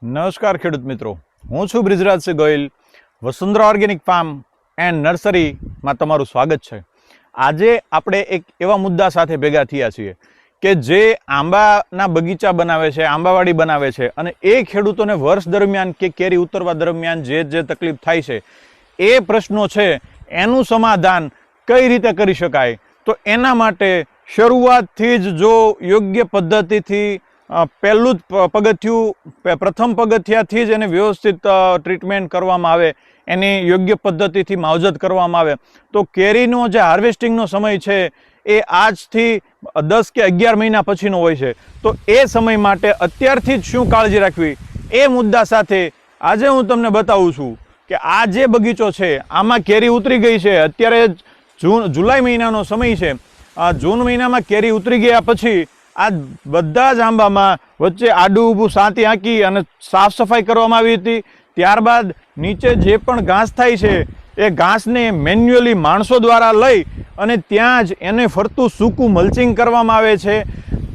નમસ્કાર ખેડૂત મિત્રો, હું છું Brijrajsinh Goyal. Vasundhara organic farm and નર્સરીમાં તમારું સ્વાગત છે. આજે આપણે એક એવા મુદ્દા સાથે ભેગા થયા છીએ કે જે આંબાના બગીચા બનાવે છે, આંબાવાડી બનાવે છે, અને એ ખેડૂતોને વર્ષ દરમિયાન કે કેરી ઉતરવા દરમિયાન જે તકલીફ થાય છે એ પ્રશ્નો છે, એનું સમાધાન કઈ રીતે કરી શકાય. તો એના માટે શરૂઆતથી જ જો યોગ્ય પદ્ધતિથી પહેલું જ પગથિયું, પ્રથમ પગથિયાથી જ એને વ્યવસ્થિત ટ્રીટમેન્ટ કરવામાં આવે, એની યોગ્ય પદ્ધતિથી માવજત કરવામાં આવે તો કેરીનો જે હાર્વેસ્ટિંગનો સમય છે એ આજથી 10 કે 11 મહિના પછીનો હોય છે. તો એ સમય માટે અત્યારથી જ શું કાળજી રાખવી એ મુદ્દા સાથે આજે હું તમને બતાવું છું કે આ જે બગીચો છે આમાં કેરી ઉતરી ગઈ છે. અત્યારે જુલાઈ મહિનાનો સમય છે. જૂન મહિનામાં કેરી ઉતરી ગયા પછી આ બધા જ આંબામાં વચ્ચે આડું ઊભું સાંતી આંકી અને સાફ સફાઈ કરવામાં આવી હતી. ત્યારબાદ નીચે જે પણ ઘાસ થાય છે એ ઘાસને મેન્યુઅલી માણસો દ્વારા લઈ અને ત્યાં જ એને ફરતું સૂકું મલ્ચિંગ કરવામાં આવે છે.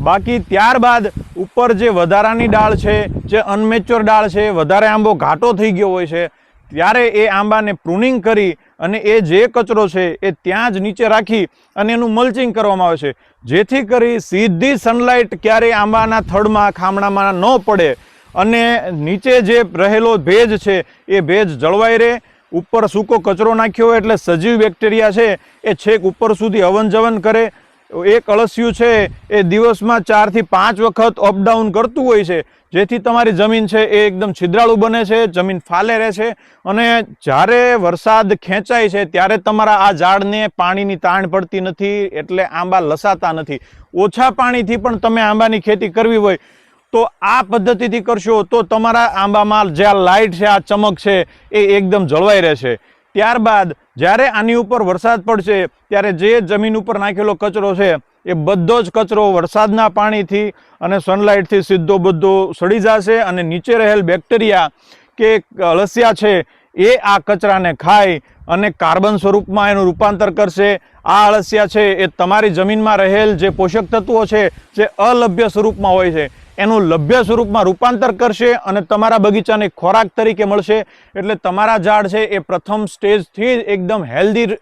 બાકી ત્યારબાદ ઉપર જે વધારાની ડાળ છે, જે અનમેચ્યોર ડાળ છે, વધારે આંબો ઘાટો થઈ ગયો હોય છે, ત્યારે એ આંબાને પ્રુનિંગ કરી અને એ જે કચરો છે એ ત્યાં જ નીચે રાખી અને એનું મલ્ચિંગ કરવામાં આવે છે, જેથી કરી સીધી સનલાઇટ ક્યારેય આંબાના થડમાં, ખામણામાં ન પડે અને નીચે જે રહેલો ભેજ છે એ ભેજ જળવાઈ રહે. ઉપર સૂકો કચરો નાખ્યો હોય એટલે સજીવ બેક્ટેરિયા છે એ છેક ઉપર સુધી અવન જવન કરે. એક અળસિયું છે એ દિવસમાં 4 થી 5 વખત અપડાઉન કરતું હોય છે, જેથી તમારી જમીન છે એ એકદમ છિદ્રાળુ બને છે, જમીન ફાલે રહે છે. અને જ્યારે વરસાદ ખેંચાય છે ત્યારે તમારા આ ઝાડને પાણીની તાણ પડતી નથી, એટલે આંબા લસાતા નથી. ઓછા પાણીથી પણ તમે આંબાની ખેતી કરવી હોય તો આ પદ્ધતિથી કરશો તો તમારા આંબામાં જે આ લાઇટ છે, આ ચમક છે એ એકદમ જળવાઈ રહેશે. ત્યારબાદ જ્યારે આની ઉપર વરસાદ પડશે ત્યારે જે જમીન ઉપર નાખેલો કચરો છે એ બધો જ કચરો વરસાદના પાણીથી અને સનલાઇટથી સીધો બધો સડી જશે અને નીચે રહેલ બેક્ટેરિયા કે અળસિયા છે એ આ કચરાને ખાઈ અને કાર્બન સ્વરૂપમાં એનું રૂપાંતર કરશે. આ અળસિયા છે એ તમારી જમીનમાં રહેલ જે પોષક તત્વો છે જે અલભ્ય સ્વરૂપમાં હોય છે એનું લભ્ય સ્વરૂપમાં રૂપાંતર કરશે અને તમારા બગીચાને ખોરાક તરીકે મળશે. એટલે તમારા ઝાડ છે એ પ્રથમ સ્ટેજથી જ એકદમ હેલ્ધી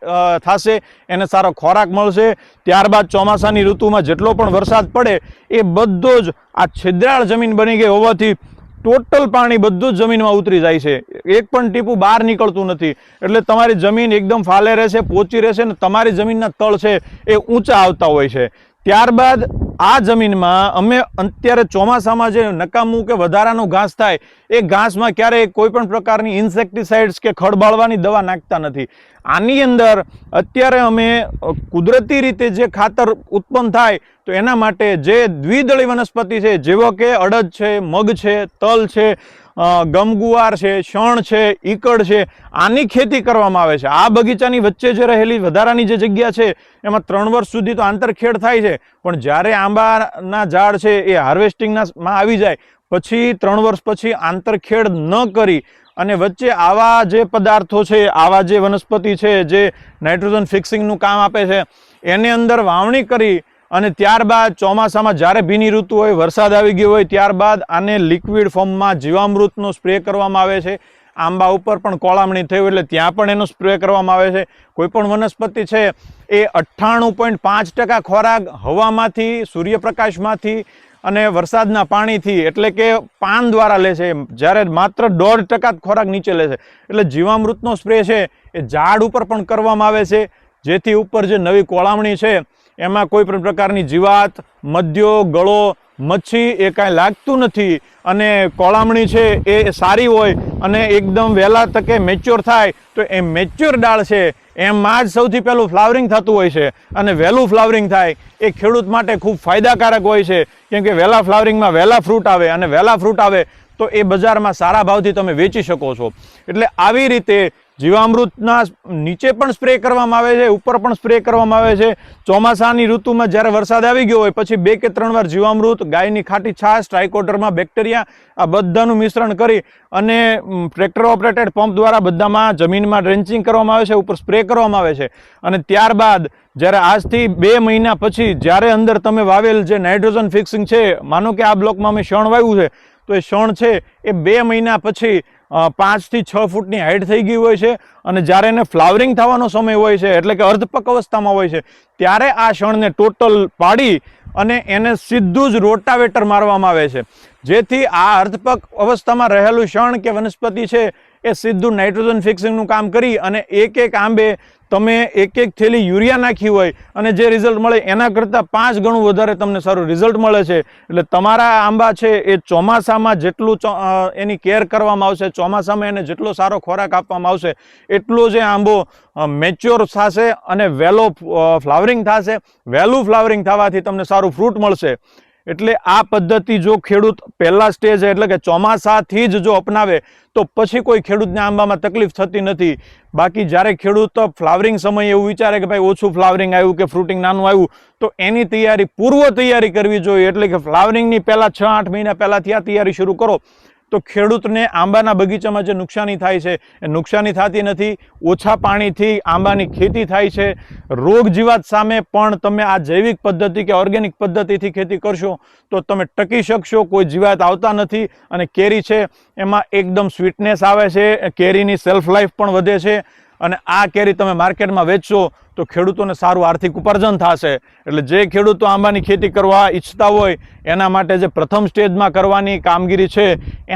થશે, એને સારો ખોરાક મળશે. ત્યારબાદ ચોમાસાની ઋતુમાં જેટલો પણ વરસાદ પડે એ બધો જ આ છિદ્રાળ જમીન બની ગઈ હોવાથી ટોટલ પાણી બધું જ જમીનમાં ઉતરી જાય છે, એક પણ ટીપું બહાર નીકળતું નથી. એટલે તમારી જમીન એકદમ ફાલે રહેશે, પોચી રહેશે ને તમારી જમીનના તળ છે એ ઊંચા આવતા હોય છે. ત્યારબાદ આ જમીનમાં અમે અત્યારે ચોમાસામાં જે નકામું કે વધારાનું ઘાસ થાય એ ઘાસમાં ક્યારેય કોઈ પણ પ્રકારની ઇન્સેક્ટિસાઇડ્સ કે ખડબાળવાની દવા નાખતા નથી. આની અંદર અત્યારે અમે કુદરતી રીતે જે ખાતર ઉત્પન્ન થાય તો એના માટે જે દ્વિદળી વનસ્પતિ છે, જેવો કે અડદ છે, મગ છે, તલ છે, ગમગુવાર છે, શણ છે, ઈકડ છે, આની ખેતી કરવામાં આવે છે. આ બગીચાની વચ્ચે જે રહેલી વધારાની જે જગ્યા છે એમાં 3 વર્ષ સુધી તો આંતરખેડ થાય છે, પણ જ્યારે આંબાના ઝાડ છે એ હાર્વેસ્ટિંગમાં આવી જાય પછી 3 વર્ષ પછી આંતરખેડ ન કરી અને વચ્ચે આવા જે પદાર્થો છે, આવા જે વનસ્પતિ છે જે નાઇટ્રોજન ફિક્સિંગનું કામ આપે છે એની અંદર વાવણી કરી અને ત્યારબાદ ચોમાસામાં જ્યારે ભીની ઋતુ હોય, વરસાદ આવી ગયો હોય, ત્યારબાદ આને લિક્વિડ ફોર્મમાં જીવામૃતનો સ્પ્રે કરવામાં આવે છે. આંબા ઉપર પણ કોળામણી થયું એટલે ત્યાં પણ એનો સ્પ્રે કરવામાં આવે છે. કોઈ પણ વનસ્પતિ છે એ 98.5% ખોરાક હવામાંથી, સૂર્યપ્રકાશમાંથી અને વરસાદના પાણીથી એટલે કે પાન દ્વારા લે છે, જ્યારે માત્ર 1.5% ખોરાક નીચે લે છે. એટલે જીવામૃતનો સ્પ્રે છે એ ઝાડ ઉપર પણ કરવામાં આવે છે, જેથી ઉપર જે નવી કોળામણી છે એમાં કોઈ પણ પ્રકારની જીવાત, મધ્યો, ગળો, મચ્છી એ કાંઈ લાગતું નથી અને કોળામણી છે એ સારી હોય અને એકદમ વહેલા તકે મેચ્યોર થાય તો એ મેચ્યોર ડાળ છે એમાં જ સૌથી પહેલું ફ્લાવરિંગ થતું હોય છે. અને વહેલું ફ્લાવરિંગ થાય એ ખેડૂત માટે ખૂબ ફાયદાકારક હોય છે, કેમ કે વહેલા ફ્લાવરિંગમાં વહેલા ફ્રૂટ આવે અને વહેલા ફ્રૂટ આવે તો એ બજારમાં સારા ભાવથી તમે વેચી શકો છો. એટલે આવી રીતે જીવામૃતના નીચે પણ સ્પ્રે કરવામાં આવે છે, ઉપર પણ સ્પ્રે કરવામાં આવે છે. ચોમાસાની ઋતુમાં જ્યારે વરસાદ આવી ગયો હોય પછી 2 કે 3 વાર જીવામૃત, ગાયની ખાટી છાશ, ટ્રાઇકોડર્મા બેક્ટેરિયા આ બધાનું મિશ્રણ કરી અને ટ્રેક્ટર ઓપરેટેડ પંપ દ્વારા બધામાં જમીનમાં ડ્રેન્ચિંગ કરવામાં આવે છે, ઉપર સ્પ્રે કરવામાં આવે છે. અને ત્યારબાદ જ્યારે આજથી 2 મહિના પછી જ્યારે અંદર તમે વાવેલ જે નાઇટ્રોજન ફિક્સિંગ છે, માનો કે આ બ્લોકમાં અમે શણ વાવ્યું છે તો એ શણ છે એ 2 મહિના પછી 5 થી 6 ફૂટની હાઈટ થઈ ગઈ હોય છે, અને જ્યારે એને ફ્લાવરિંગ થવાનો સમય હોય છે, એટલે કે અર્ધપક અવસ્થામાં હોય છે, ત્યારે આ શણને ટોટલ પાડી અને એને સીધું જ રોટાવેટર મારવામાં આવે છે, જેથી આ અર્ધપક અવસ્થામાં રહેલું શણ કે વનસ્પતિ છે એ સીધું નાઇટ્રોજન ફિક્સિંગનું કામ કરી અને એક આંબે તમે એક થેલી યુરિયા નાખી હોય અને જે રિઝલ્ટ મળે એના કરતાં 5 ગણું વધારે તમને સારું રિઝલ્ટ મળે છે. એટલે તમારા આંબા છે એ ચોમાસામાં જેટલું એની કેર કરવામાં આવશે, ચોમાસામાં એને જેટલો સારો ખોરાક આપવામાં આવશે, એટલો જે આંબો મેચ્યોર થશે અને વહેલો ફ્લાવરિંગ થશે. વહેલું ફ્લાવરિંગ થવાથી તમને સારું ફ્રૂટ મળશે. એટલે આ પદ્ધતિ જો ખેડૂત પહેલા સ્ટેજ એટલે કે ચોમાસાથી જ જો અપનાવે તો પછી કોઈ ખેડૂતને આંબામાં તકલીફ થતી નથી. બાકી જ્યારે ખેડૂત ફ્લાવરિંગ સમયે એવું વિચારે કે ભાઈ ઓછું ફ્લાવરિંગ આવ્યું કે ફ્રૂટિંગ નાનું આવ્યું, તો એની તૈયારી પૂર્વ તૈયારી કરવી જોઈએ. એટલે કે ફ્લાવરિંગની પહેલા 6-8 મહિના પહેલાથી આ તૈયારી શરૂ કરો તો ખેડૂતને આંબાના બગીચામાં જે નુકસાની થાય છે એ નુકસાની થતી નથી. ઓછા પાણીથી આંબાની ખેતી થાય છે. રોગ જીવાત સામે પણ તમે આ જૈવિક પદ્ધતિ કે ઓર્ગેનિક પદ્ધતિથી ખેતી કરશો તો તમે ટકી શકશો. કોઈ જીવાત આવતા નથી અને કેરી છે એમાં એકદમ સ્વીટનેસ આવે છે, કેરીની સેલ્ફ લાઈફ પણ વધે છે, અને આ કેરી તમે માર્કેટમાં વેચશો તો ખેડૂતોને સારું આર્થિક ઉપાર્જન થશે. એટલે જે ખેડૂતો આંબાની ખેતી કરવા ઈચ્છતા હોય એના માટે જે પ્રથમ સ્ટેજમાં કરવાની કામગીરી છે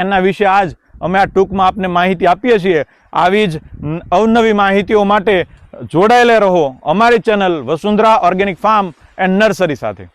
એના વિશે આજ અમે આ ટૂંકમાં આપને માહિતી આપીએ છીએ. આવી જ અવનવી માહિતીઓ માટે જોડાયેલા રહો અમારી channel Vasundhara organic farm and nursery સાથે.